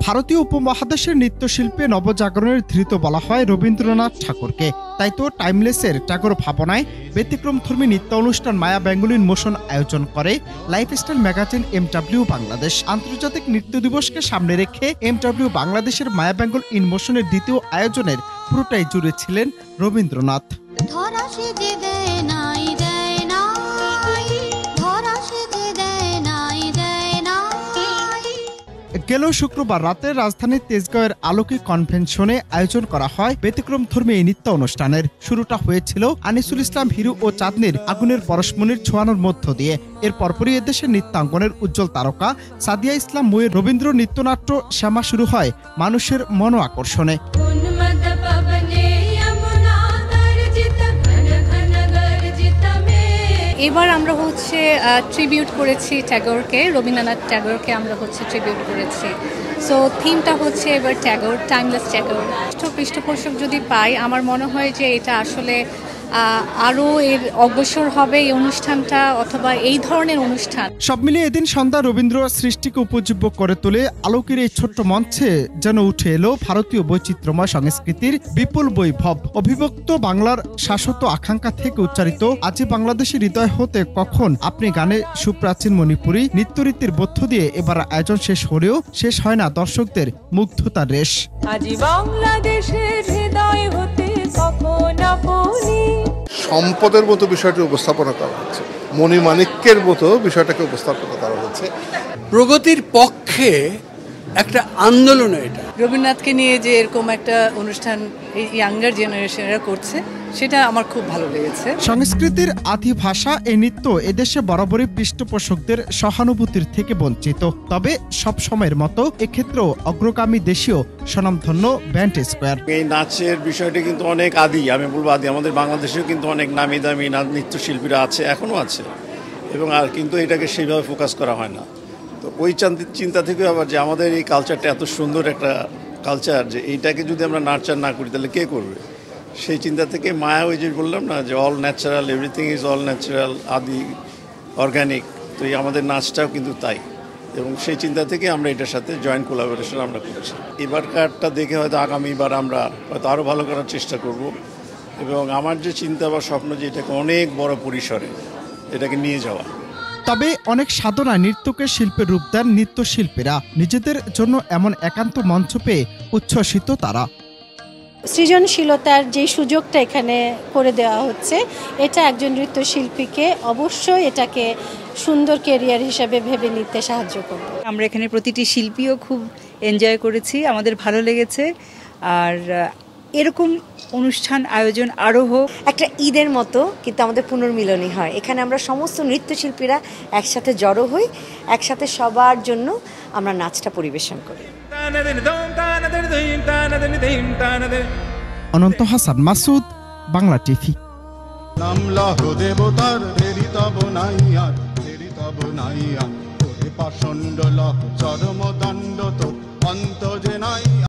ভারতীয় উপমহাদেশের নৃত্যশিল্পে নবজাগরণের ধৃত বলা হয় রবীন্দ্রনাথ ঠাকুরকে। তাই তো টাইমলেসের টাগোর ভাবনায় ব্যতিক্রমধর্মী নৃত্য অনুষ্ঠান মায়া বেঙ্গলি ইন মোশন আয়োজন করে লাইফস্টাইল ম্যাগাজিন MW বাংলাদেশ। আন্তর্জাতিক নৃত্য দিবসকে সামনে রেখে MW বাংলাদেশের মায়া বেঙ্গল ইন মোশনের দ্বিতীয় আয়োজনের পুরোটাই জুড়ে ছিলেন রবীন্দ্রনাথ। গেল শুক্রবার রাতে রাজধানীর তেজগাঁওয়ের আলোকিক কনভেনশনে আয়োজন করা হয় ব্যতিক্রমধর্মী এই নৃত্য অনুষ্ঠানের। শুরুটা হয়েছিল আনিসুল ইসলাম হিরু ও চাঁদনির আগুনের পরশমণির ছোঁয়ানোর মধ্য দিয়ে। এর পরপরই এদেশের নৃত্যাঙ্গনের উজ্জ্বল তারকা সাদিয়া ইসলাম মুয়ের রবীন্দ্র নৃত্যনাট্য শ্যামা শুরু হয় মানুষের মন আকর্ষণে। এবার আমরা ট্রিবিউট করেছি ট্যাগোরকে, রবীন্দ্রনাথ ট্যাগোরকে আমরা ট্রিবিউট করেছি। সো থিমটা এবার ট্যাগোর, টাইমলেস ট্যাগোর। পৃষ্ঠপোষক যদি পাই, আমার মনে হয় যে এটা আসলে আরও এর অগ্রসর হবে এই অনুষ্ঠানটা, অথবা এই ধরনের অনুষ্ঠান। সব মিলিয়ে এদিন সন্ধ্যা রবীন্দ্র সৃষ্টিকে উপজীব্য করে তোলে আলোকের এই ছোট্ট মঞ্চে যেন উঠে এলো ভারতীয় বৈচিত্র্যময় সংস্কৃতির বিপুল বৈভব। অভিব্যক্ত বাংলার শাশ্বত আকাঙ্ক্ষা থেকে উচ্চারিত আজি বাংলাদেশের হৃদয় হতে কখন আপনি গানে সুপ্রাচীন মণিপুরী নৃত্যরীতির মধ্য দিয়ে এবার আয়োজন শেষ হলেও শেষ হয় না দর্শকদের মুগ্ধতার রেশ। আজি বাংলাদেশের হৃদয় হতে কখন আপনি সম্পদের মতো বিষয়টি উপস্থাপনা করা হচ্ছে, মণিমাণিক্যের মতো বিষয়টাকে উপস্থাপনা করা হচ্ছে। প্রগতির পক্ষে একটা আন্দোলন। এটা রবীন্দ্রনাথকে নিয়ে যে এরকম একটা অনুষ্ঠান এই ইয়াঙ্গার জেনারেশনরা করছে, সেটা আমার খুব ভালো লেগেছে। সংস্কৃতির আদি ভাষা এই নৃত্য এদেশে বরাবরই পৃষ্ঠপোষকদের সহানুভূতির থেকে বঞ্চিত। তবে সব সময়ের মতো এক্ষেত্রেও অগ্রগামী দেশীয় স্বনামধন্য ব্যান্ড স্কোয়ার। এই নাচের বিষয়টি কিন্তু অনেক আদি, আমি বলবো আদি। আমাদের বাংলাদেশেও কিন্তু অনেক নামি দামি নৃত্যশিল্পীরা আছে, এখনও আছে, এবং আর কিন্তু এটাকে সেইভাবে ফোকাস করা হয় না। তো ওই চিন্তা থেকে আবার যে আমাদের এই কালচারটা এত সুন্দর একটা কালচার, যে এইটাকে যদি আমরা নার্চার না করি তাহলে কে করবে, সেই চিন্তা থেকে মায়া, ওই যে বললাম না যে all natural, everything is all natural, আদি অর্গানিক। তো এই আমাদের নাচটাও কিন্তু তাই, এবং সেই চিন্তা থেকে আমরা এটার সাথে জয়েন্ট কোলাবোরেশন আমরা করছি। এবারকারটা দেখে হয়তো আগামীবার আমরা হয়তো আরও ভালো করার চেষ্টা করব, এবং আমার যে চিন্তা বা স্বপ্ন যে এটাকে অনেক বড় পরিসরে এটাকে নিয়ে যাওয়া। তবে অনেক সাধনায় নৃত্যকে শিল্পের রূপ দেন নৃত্যশিল্পীরা। নিজেদের জন্য এমন একান্ত মঞ্চ পেয়ে উচ্ছ্বসিত তারা। সৃজনশীলতার যে সুযোগটা এখানে করে দেওয়া হচ্ছে, এটা একজন নৃত্যশিল্পীকে অবশ্যই এটাকে সুন্দর ক্যারিয়ার হিসেবে ভেবে নিতে সাহায্য করবে। আমরা এখানে প্রতিটি শিল্পীও খুব এনজয় করেছি, আমাদের ভালো লেগেছে। আর এরকম অনুষ্ঠান আয়োজন আরও হোক। একটা ঈদের মতো কিন্তু আমাদের পুনর্মিলনী হয়। এখানে আমরা সমস্ত নৃত্যশিল্পীরা একসাথে জড়ো হই, একসাথে সবার জন্য আমরা নাচটা পরিবেশন করি। অনন্ত হাসান মাসুদ, বাংলা টিভি। নামলাহ দেবতার দেরি তব নাইয়া, দেরি তব নাইয়া, ওরে পাষণ্ড লহ চরম দণ্ড তোর অন্ত যে নাই।